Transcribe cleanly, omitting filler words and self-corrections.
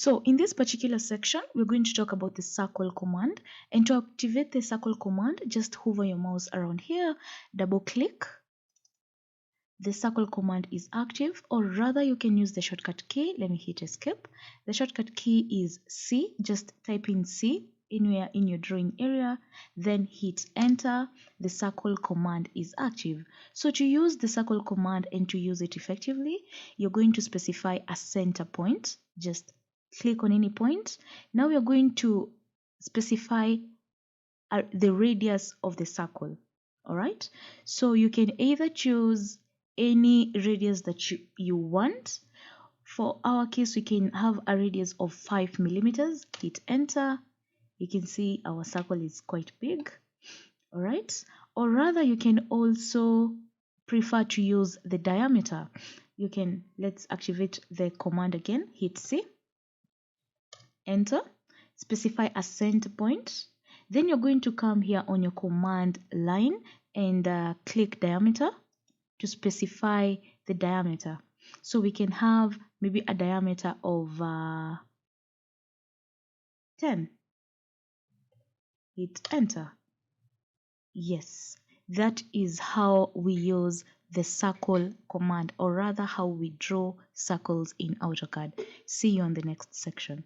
So in this particular section, we're going to talk about the circle command. And to activate the circle command, just hover your mouse around here, double click. The circle command is active, or rather you can use the shortcut key. Let me hit escape. The shortcut key is C. Just type in C anywhere in your drawing area, then hit enter. The circle command is active. So to use the circle command and to use it effectively, you're going to specify a center point. Just click on any point. Now you're going to specify the radius of the circle. All right, so you can either choose any radius that you want. For our case, we can have a radius of 5 millimeters. Hit enter. You can see our circle is quite big. All right, or rather you can also prefer to use the diameter. You can, let's activate the command again. Hit C, enter, specify a center point. Then you're going to come here on your command line and click diameter to specify the diameter. So we can have maybe a diameter of 10. Hit enter. Yes, that is how we use the circle command, or rather how we draw circles in AutoCAD. See you on the next section.